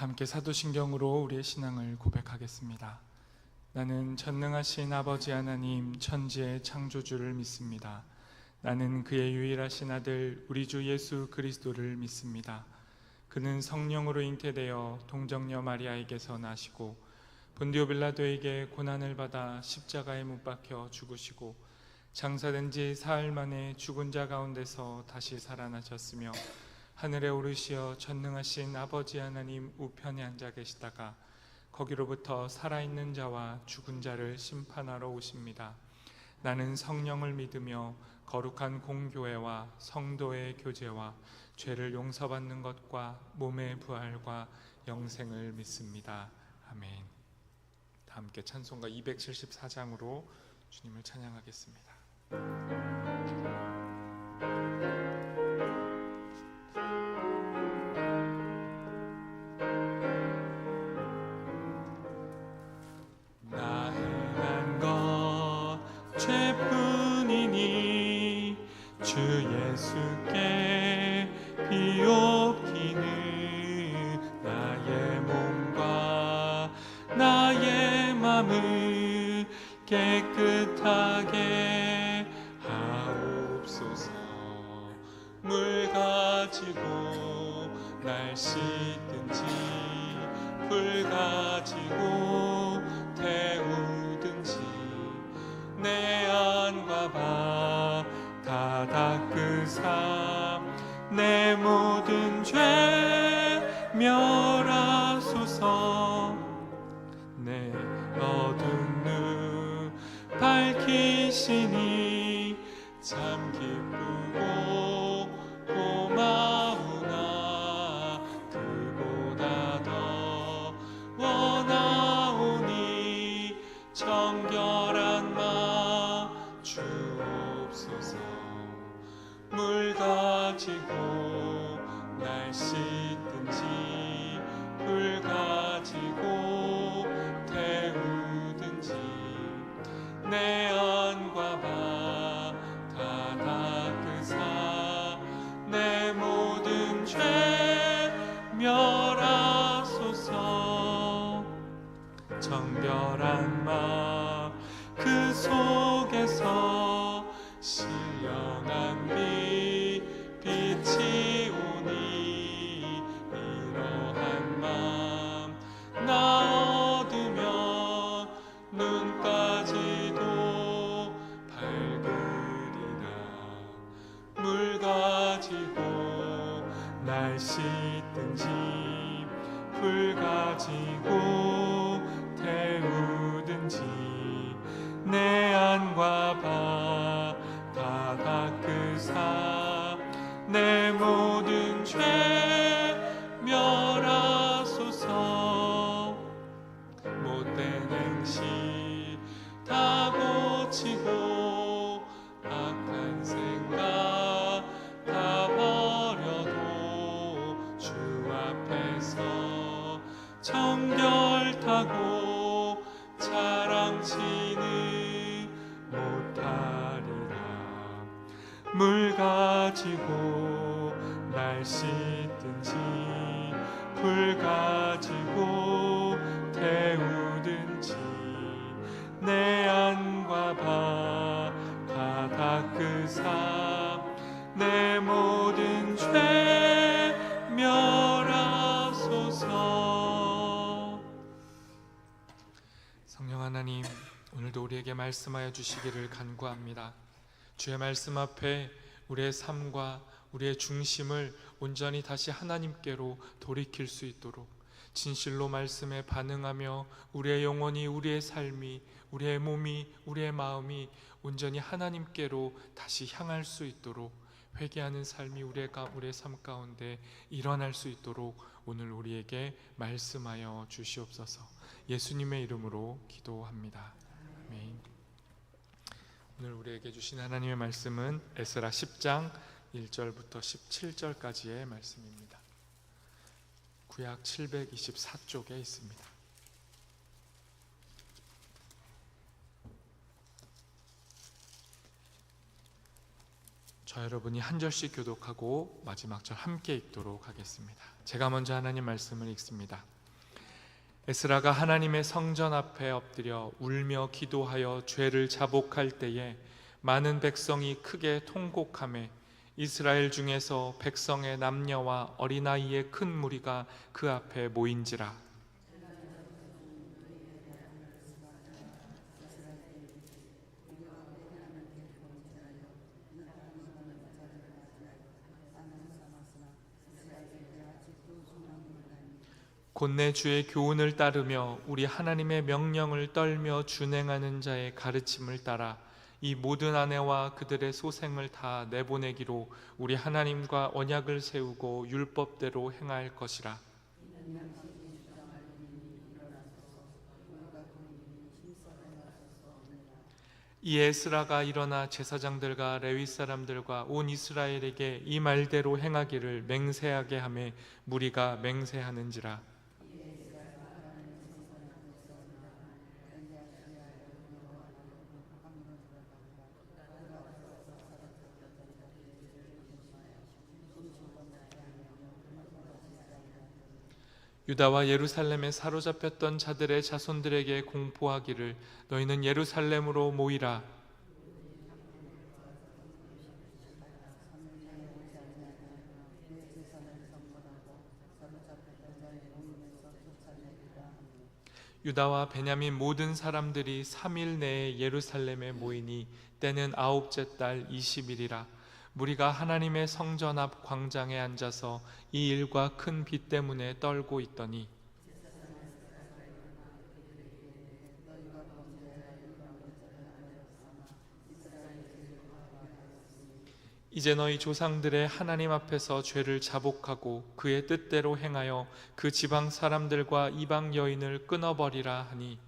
함께 사도신경으로 우리의 신앙을 고백하겠습니다. 나는 전능하신 아버지 하나님 천지의 창조주를 믿습니다. 나는 그의 유일하신 아들 우리 주 예수 그리스도를 믿습니다. 그는 성령으로 잉태되어 동정녀 마리아에게서 나시고 본디오 빌라도에게 고난을 받아 십자가에 못 박혀 죽으시고 장사된 지 사흘 만에 죽은 자 가운데서 다시 살아나셨으며 하늘에 오르시어 전능하신 아버지 하나님 우편에 앉아 계시다가 거기로부터 살아있는 자와 죽은 자를 심판하러 오십니다. 나는 성령을 믿으며 거룩한 공교회와 성도의 교제와 죄를 용서받는 것과 몸의 부활과 영생을 믿습니다. 아멘. 다 함께 찬송가 274장으로 주님을 찬양하겠습니다. 죄뿐이니 주 예수께 비옵기는 나의 몸과 나의 맘을 깨끗하게 하옵소서. 물 가지고 날 씻든지 불 가지고 태우든지 내 안과 바 다 닦으사 내 모든 죄 멸하소서. 내 어두운 눈 밝히시니 참 기쁘고 고마우나 그보다 더 원하오니 정결한 마 주옵소서. 물 가지고 날 씻든지 불 가지고 태우든지 내 안과 바 다 닦으사 내 모든 죄 멸하소서. 정결한 마 그 속에서 신령한 빛이 오니 이러한 맘 나 얻으면 눈까지도 밝으리라. 물 가지고 날 씻든지 불 가지고 태우든지 내 안과 바 다 닦으사 내 모든 죄 멸하소서. 못된 행실 다 고치고 악한 생각 다 버려도 주 앞에서 정결타고 자랑치는 못하리라. 물 가지고 날 씻든지 불 가지고 태우든지 내 안과 바 다 닦으사 내 모든 죄 멸하소서. 성령 하나님, 오늘도 우리에게 말씀하여 주시기를 간구합니다. 주의 말씀 앞에 우리의 삶과 우리의 중심을 온전히 다시 하나님께로 돌이킬 수 있도록 진실로 말씀에 반응하며 우리의 영혼이, 우리의 삶이, 우리의 몸이, 우리의 마음이 온전히 하나님께로 다시 향할 수 있도록 회개하는 삶이 우리의 삶 가운데 일어날 수 있도록 오늘 우리에게 말씀하여 주시옵소서. 예수님의 이름으로 기도합니다. 아멘. 오늘 우리에게 주신 하나님의 말씀은 에스라 10장 1절부터 17절까지의 말씀입니다. 구약 724쪽에 있습니다. 저 여러분이 한 절씩 교독하고 마지막 절 함께 읽도록 하겠습니다. 제가 먼저 하나님 말씀을 읽습니다. 에스라가 하나님의 성전 앞에 엎드려 울며 기도하여 죄를 자복할 때에 많은 백성이 크게 통곡하매 이스라엘 중에서 백성의 남녀와 어린아이의 큰 무리가 그 앞에 모인지라. 곧내 주의 교훈을 따르며 우리 하나님의 명령을 떨며 준행하는 자의 가르침을 따라 이 모든 아내와 그들의 소생을 다 내보내기로 우리 하나님과 언약을 세우고 율법대로 행할 것이라. 이 에스라가 일어나 제사장들과 레위 사람들과 온 이스라엘에게 이 말대로 행하기를 맹세하게 하매 무리가 맹세하는지라. 유다와 예루살렘에 사로잡혔던 자들의 자손들에게 공포하기를 너희는 예루살렘으로 모이라. 유다와 베냐민 모든 사람들이 3일 내에 예루살렘에 모이니 때는 9째 달 20일이라. 무리가 하나님의 성전 앞 광장에 앉아서 이 일과 큰 비 때문에 떨고 있더니 이제 너희 조상들의 하나님 앞에서 죄를 자복하고 그의 뜻대로 행하여 그 지방 사람들과 이방 여인을 끊어버리라 하니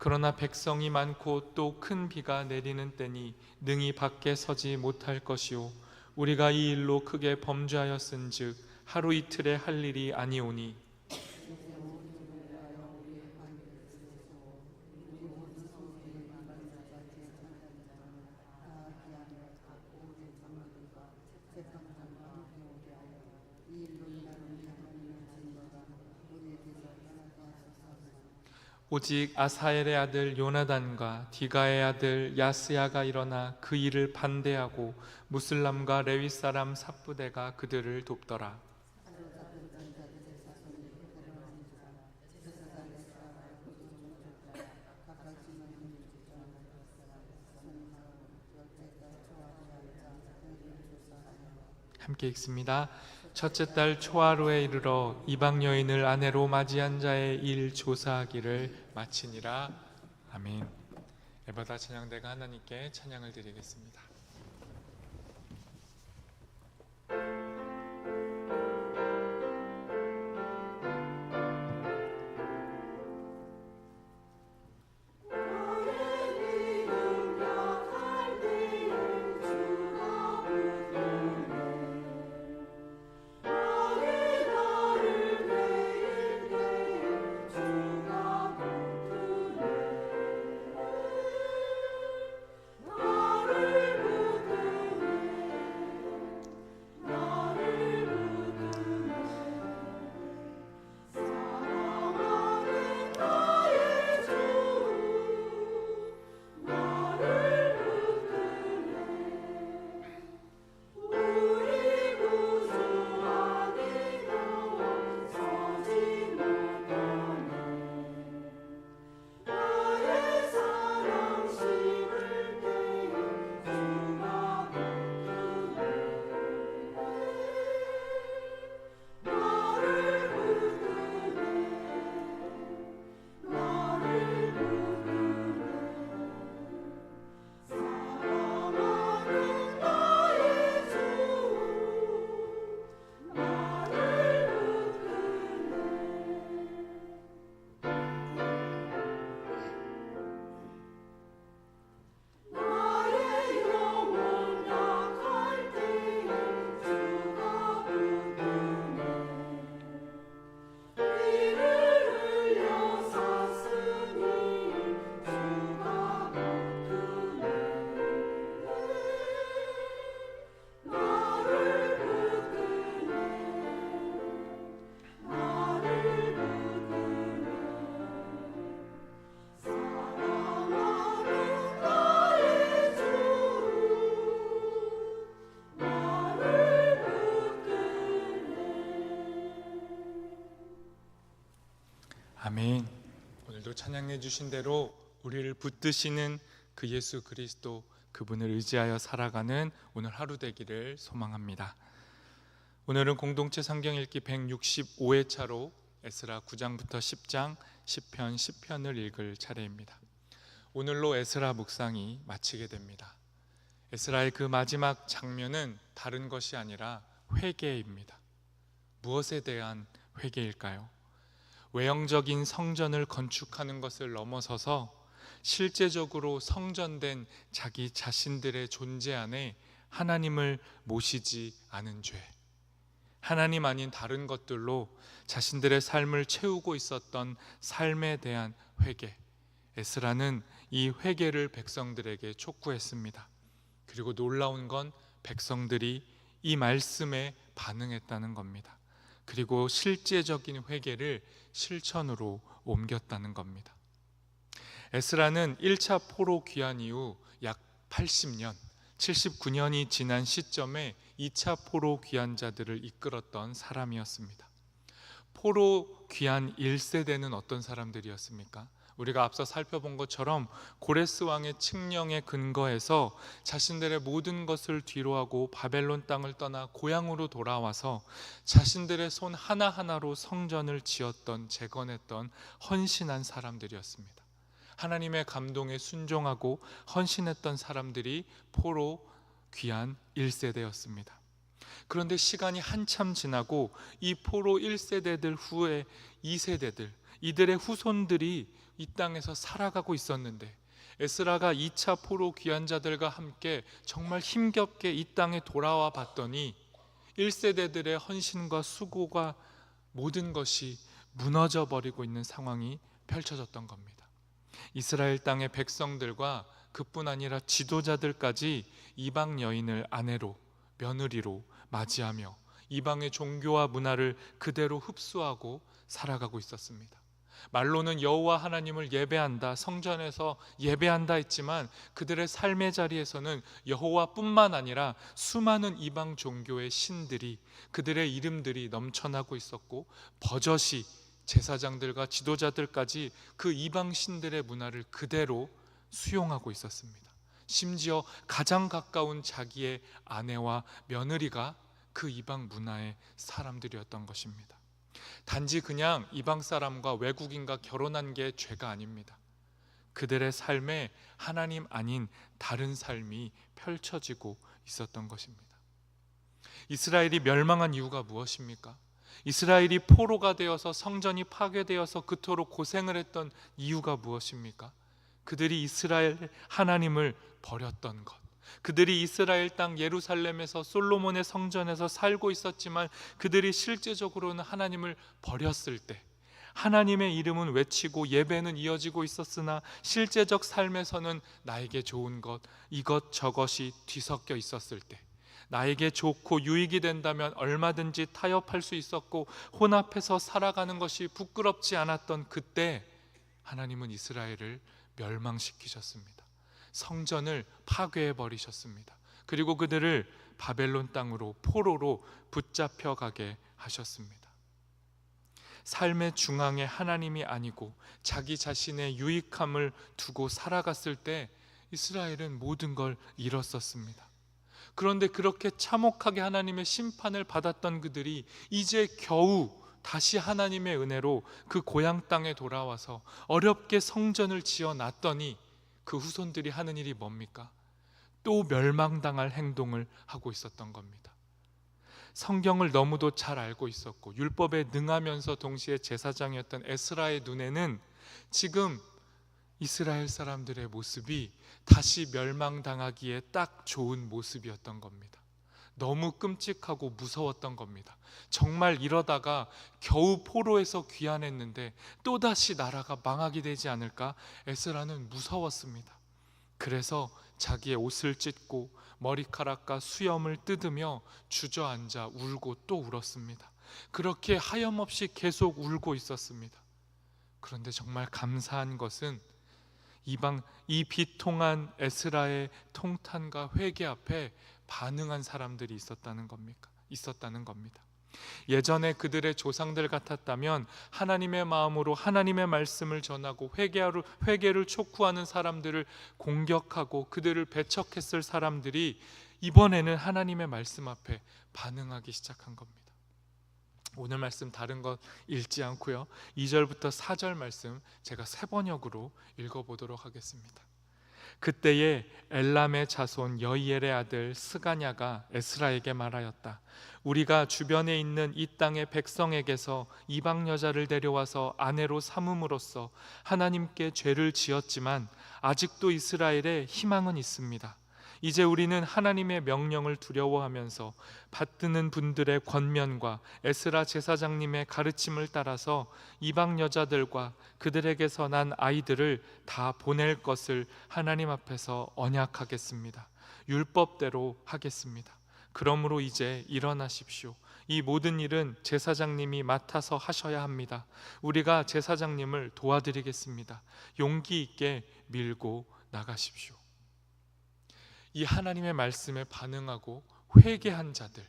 그러나 백성이 많고 또 큰 비가 내리는 때니 능히 밖에 서지 못할 것이요 우리가 이 일로 크게 범죄하였은즉 하루 이틀에 할 일이 아니오니 오직 아사엘의 아들 요나단과 디가의 아들 야스야가 일어나 그 일을 반대하고 무슬람과 레위 사람 삽부대가 그들을 돕더라. 함께 읽습니다. 첫째 달 초하루에 이르러 이방 여인을 아내로 맞이한 자의 일 조사하기를 마치니라. 아멘. 에버다 찬양대가 하나님께 찬양을 드리겠습니다. 나를 찬양해 주신 대로 우리를 붙드시는 그 예수 그리스도, 그분을 의지하여 살아가는 오늘 하루 되기를 소망합니다. 오늘은 공동체 성경 읽기 165회차로 에스라 9장부터 10장 10편 10편을 읽을 차례입니다. 오늘로 에스라 묵상이 마치게 됩니다. 에스라의 그 마지막 장면은 다른 것이 아니라 회개입니다. 무엇에 대한 회개일까요? 외형적인 성전을 건축하는 것을 넘어서서 실제적으로 성전된 자기 자신들의 존재 안에 하나님을 모시지 않은 죄, 하나님 아닌 다른 것들로 자신들의 삶을 채우고 있었던 삶에 대한 회개. 에스라는 이 회개를 백성들에게 촉구했습니다. 그리고 놀라운 건 백성들이 이 말씀에 반응했다는 겁니다. 그리고 실제적인 회개를 실천으로 옮겼다는 겁니다. 에스라는 1차 포로 귀환 이후 약 80년, 79년이 지난 시점에 2차 포로 귀환자들을 이끌었던 사람이었습니다. 포로 귀환 1세대는 어떤 사람들이었습니까? 우리가 앞서 살펴본 것처럼 고레스 왕의 칙령에 근거해서 자신들의 모든 것을 뒤로하고 바벨론 땅을 떠나 고향으로 돌아와서 자신들의 손 하나하나로 성전을 지었던, 재건했던 헌신한 사람들이었습니다. 하나님의 감동에 순종하고 헌신했던 사람들이 포로 귀환 1세대였습니다. 그런데 시간이 한참 지나고 이 포로 1세대들 후에 2세대들, 이들의 후손들이 이 땅에서 살아가고 있었는데 에스라가 2차 포로 귀환자들과 함께 정말 힘겹게 이 땅에 돌아와 봤더니 1세대들의 헌신과 수고가 모든 것이 무너져 버리고 있는 상황이 펼쳐졌던 겁니다. 이스라엘 땅의 백성들과 그뿐 아니라 지도자들까지 이방 여인을 아내로, 며느리로 맞이하며 이방의 종교와 문화를 그대로 흡수하고 살아가고 있었습니다. 말로는 여호와 하나님을 예배한다, 성전에서 예배한다 했지만 그들의 삶의 자리에서는 여호와뿐만 아니라 수많은 이방 종교의 신들이, 그들의 이름들이 넘쳐나고 있었고 버젓이 제사장들과 지도자들까지 그 이방 신들의 문화를 그대로 수용하고 있었습니다. 심지어 가장 가까운 자기의 아내와 며느리가 그 이방 문화의 사람들이었던 것입니다. 단지 그냥 이방 사람과 외국인과 결혼한 게 죄가 아닙니다. 그들의 삶에 하나님 아닌 다른 삶이 펼쳐지고 있었던 것입니다. 이스라엘이 멸망한 이유가 무엇입니까? 이스라엘이 포로가 되어서 성전이 파괴되어서 그토록 고생을 했던 이유가 무엇입니까? 그들이 이스라엘 하나님을 버렸던 것. 그들이 이스라엘 땅 예루살렘에서 솔로몬의 성전에서 살고 있었지만 그들이 실제적으로는 하나님을 버렸을 때, 하나님의 이름은 외치고 예배는 이어지고 있었으나 실제적 삶에서는 나에게 좋은 것, 이것 저것이 뒤섞여 있었을 때, 나에게 좋고 유익이 된다면 얼마든지 타협할 수 있었고 혼합해서 살아가는 것이 부끄럽지 않았던 그때 하나님은 이스라엘을 멸망시키셨습니다. 성전을 파괴해 버리셨습니다. 그리고 그들을 바벨론 땅으로, 포로로 붙잡혀 가게 하셨습니다. 삶의 중앙에 하나님이 아니고 자기 자신의 유익함을 두고 살아갔을 때 이스라엘은 모든 걸 잃었었습니다. 그런데 그렇게 참혹하게 하나님의 심판을 받았던 그들이 이제 겨우 다시 하나님의 은혜로 그 고향 땅에 돌아와서 어렵게 성전을 지어놨더니 그 후손들이 하는 일이 뭡니까? 또 멸망당할 행동을 하고 있었던 겁니다. 성경을 너무도 잘 알고 있었고 율법에 능하면서 동시에 제사장이었던 에스라의 눈에는 지금 이스라엘 사람들의 모습이 다시 멸망당하기에 딱 좋은 모습이었던 겁니다. 너무 끔찍하고 무서웠던 겁니다. 정말 이러다가 겨우 포로에서 귀환했는데 또다시 나라가 망하게 되지 않을까? 에스라는 무서웠습니다. 그래서 자기의 옷을 찢고 머리카락과 수염을 뜯으며 주저앉아 울고 또 울었습니다. 그렇게 하염없이 계속 울고 있었습니다. 그런데 정말 감사한 것은 이 비통한 에스라의 통탄과 회개 앞에 반응한 사람들이 있었다는 겁니다. 예전에 그들의 조상들 같았다면 하나님의 마음으로 하나님의 말씀을 전하고 회개를 촉구하는 사람들을 공격하고 그들을 배척했을 사람들이 이번에는 하나님의 말씀 앞에 반응하기 시작한 겁니다. 오늘 말씀 다른 것 읽지 않고요, 2절부터 4절 말씀 제가 세 번역으로 읽어보도록 하겠습니다. 그때에 엘람의 자손 여이엘의 아들 스가냐가 에스라에게 말하였다. 우리가 주변에 있는 이 땅의 백성에게서 이방 여자를 데려와서 아내로 삼음으로써 하나님께 죄를 지었지만 아직도 이스라엘에 희망은 있습니다. 이제 우리는 하나님의 명령을 두려워하면서 받드는 분들의 권면과 에스라 제사장님의 가르침을 따라서 이방 여자들과 그들에게서 난 아이들을 다 보낼 것을 하나님 앞에서 언약하겠습니다. 율법대로 하겠습니다. 그러므로 이제 일어나십시오. 이 모든 일은 제사장님이 맡아서 하셔야 합니다. 우리가 제사장님을 도와드리겠습니다. 용기 있게 밀고 나가십시오. 이 하나님의 말씀에 반응하고 회개한 자들,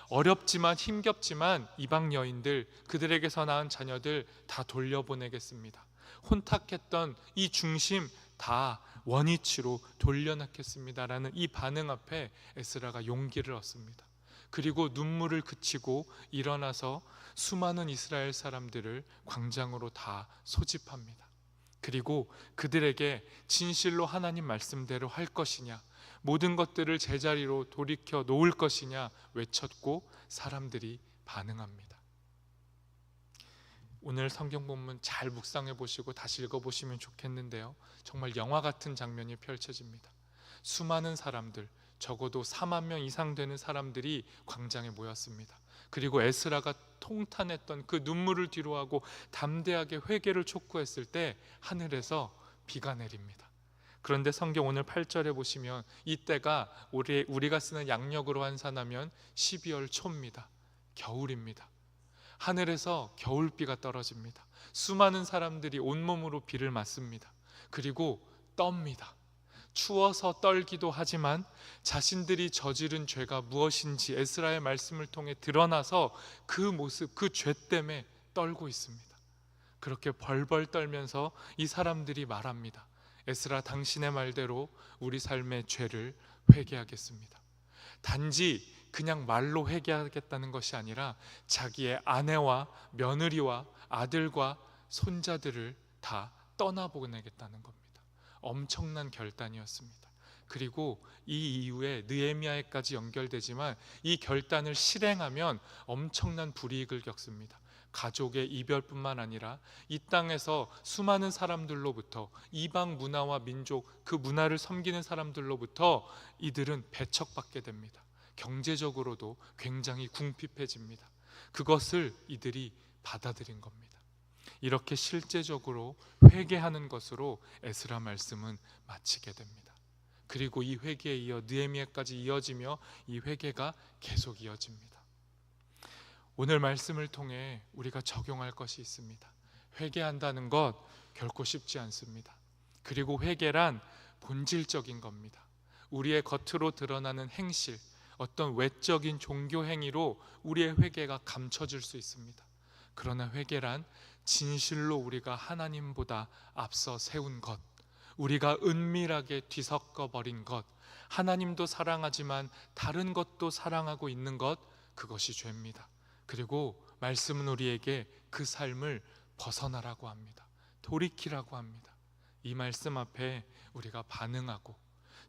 어렵지만 힘겹지만 이방 여인들, 그들에게서 낳은 자녀들 다 돌려보내겠습니다. 혼탁했던 이 중심 다 원위치로 돌려놓겠습니다라는 이 반응 앞에 에스라가 용기를 얻습니다. 그리고 눈물을 그치고 일어나서 수많은 이스라엘 사람들을 광장으로 다 소집합니다. 그리고 그들에게 진실로 하나님 말씀대로 할 것이냐, 모든 것들을 제자리로 돌이켜 놓을 것이냐 외쳤고 사람들이 반응합니다. 오늘 성경 본문 잘 묵상해 보시고 다시 읽어보시면 좋겠는데요, 정말 영화 같은 장면이 펼쳐집니다. 수많은 사람들, 적어도 4만 명 이상 되는 사람들이 광장에 모였습니다. 그리고 에스라가 통탄했던 그 눈물을 뒤로하고 담대하게 회개를 촉구했을 때 하늘에서 비가 내립니다. 그런데 성경 오늘 8절에 보시면 이때가 우리가 쓰는 양력으로 환산하면 12월 초입니다. 겨울입니다. 하늘에서 겨울비가 떨어집니다. 수많은 사람들이 온몸으로 비를 맞습니다. 그리고 떱니다. 추워서 떨기도 하지만 자신들이 저지른 죄가 무엇인지 에스라의 말씀을 통해 드러나서 그 모습, 그 죄 때문에 떨고 있습니다. 그렇게 벌벌 떨면서 이 사람들이 말합니다. 에스라, 당신의 말대로 우리 삶의 죄를 회개하겠습니다. 단지 그냥 말로 회개하겠다는 것이 아니라 자기의 아내와 며느리와 아들과 손자들을 다 떠나보내겠다는 겁니다. 엄청난 결단이었습니다. 그리고 이 이후에 느헤미야에까지 연결되지만 이 결단을 실행하면 엄청난 불이익을 겪습니다. 가족의 이별뿐만 아니라 이 땅에서 수많은 사람들로부터, 이방 문화와 민족, 그 문화를 섬기는 사람들로부터 이들은 배척받게 됩니다. 경제적으로도 굉장히 궁핍해집니다. 그것을 이들이 받아들인 겁니다. 이렇게 실제적으로 회개하는 것으로 에스라 말씀은 마치게 됩니다. 그리고 이 회개에 이어 느헤미야까지 이어지며 이 회개가 계속 이어집니다. 오늘 말씀을 통해 우리가 적용할 것이 있습니다. 회개한다는 것 결코 쉽지 않습니다. 그리고 회개란 본질적인 겁니다. 우리의 겉으로 드러나는 행실, 어떤 외적인 종교 행위로 우리의 회개가 감춰질 수 있습니다. 그러나 회개란 진실로 우리가 하나님보다 앞서 세운 것, 우리가 은밀하게 뒤섞어 버린 것, 하나님도 사랑하지만 다른 것도 사랑하고 있는 것, 그것이 죄입니다. 그리고 말씀은 우리에게 그 삶을 벗어나라고 합니다. 돌이키라고 합니다. 이 말씀 앞에 우리가 반응하고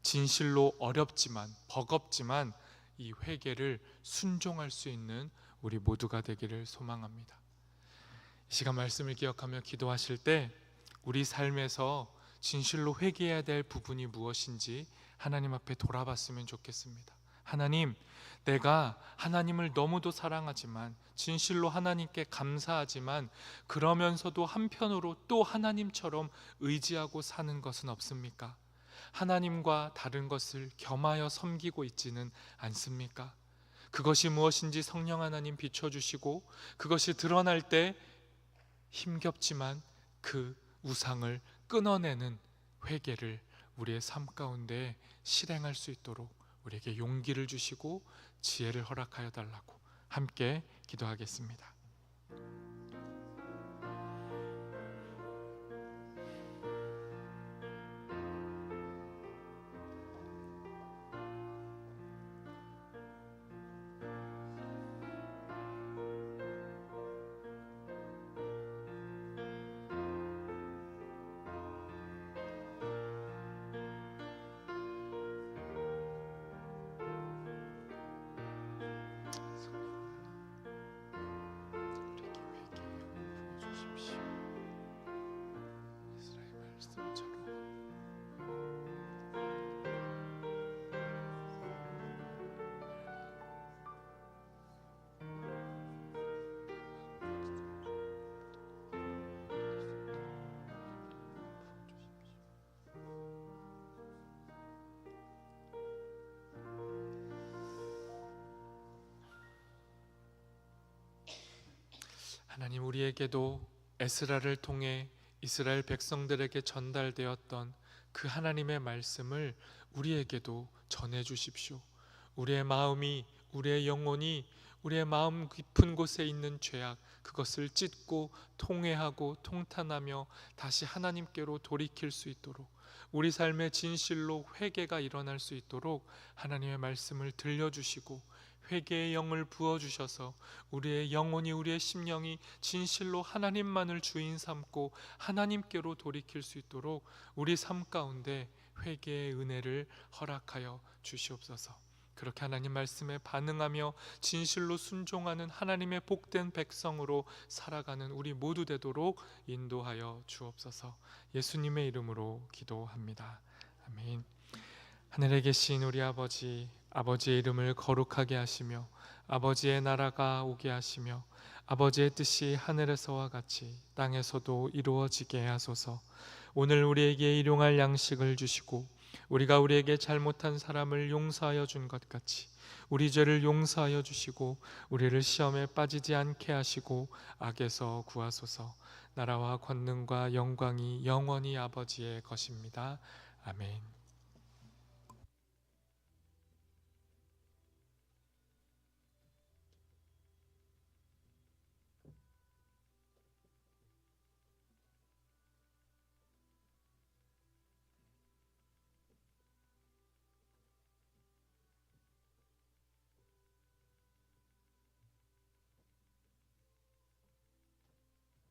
진실로 어렵지만 버겁지만 이 회개를 순종할 수 있는 우리 모두가 되기를 소망합니다. 이 시간 말씀을 기억하며 기도하실 때 우리 삶에서 진실로 회개해야 될 부분이 무엇인지 하나님 앞에 돌아봤으면 좋겠습니다. 하나님, 내가 하나님을 너무도 사랑하지만 진실로 하나님께 감사하지만 그러면서도 한편으로 또 하나님처럼 의지하고 사는 것은 없습니까? 하나님과 다른 것을 겸하여 섬기고 있지는 않습니까? 그것이 무엇인지 성령 하나님 비춰주시고 그것이 드러날 때 힘겹지만 그 우상을 끊어내는 회개를 우리의 삶 가운데 실행할 수 있도록 우리에게 용기를 주시고 지혜를 허락하여 달라고 함께 기도하겠습니다. 하나님, 우리에게도 에스라를 통해 이스라엘 백성들에게 전달되었던 그 하나님의 말씀을 우리에게도 전해 주십시오. 우리의 마음이, 우리의 영혼이, 우리의 마음 깊은 곳에 있는 죄악, 그것을 찢고 통회하고 통탄하며 다시 하나님께로 돌이킬 수 있도록, 우리 삶의 진실로 회개가 일어날 수 있도록 하나님의 말씀을 들려주시고 회개의 영을 부어주셔서 우리의 영혼이, 우리의 심령이 진실로 하나님만을 주인 삼고 하나님께로 돌이킬 수 있도록 우리 삶 가운데 회개의 은혜를 허락하여 주시옵소서. 그렇게 하나님 말씀에 반응하며 진실로 순종하는 하나님의 복된 백성으로 살아가는 우리 모두 되도록 인도하여 주옵소서. 예수님의 이름으로 기도합니다. 아멘. 하늘에 계신 우리 아버지, 아버지의 이름을 거룩하게 하시며 아버지의 나라가 오게 하시며 아버지의 뜻이 하늘에서와 같이 땅에서도 이루어지게 하소서. 오늘 우리에게 일용할 양식을 주시고 우리가 우리에게 잘못한 사람을 용서하여 준 것 같이 우리 죄를 용서하여 주시고 우리를 시험에 빠지지 않게 하시고 악에서 구하소서. 나라와 권능과 영광이 영원히 아버지의 것입니다. 아멘.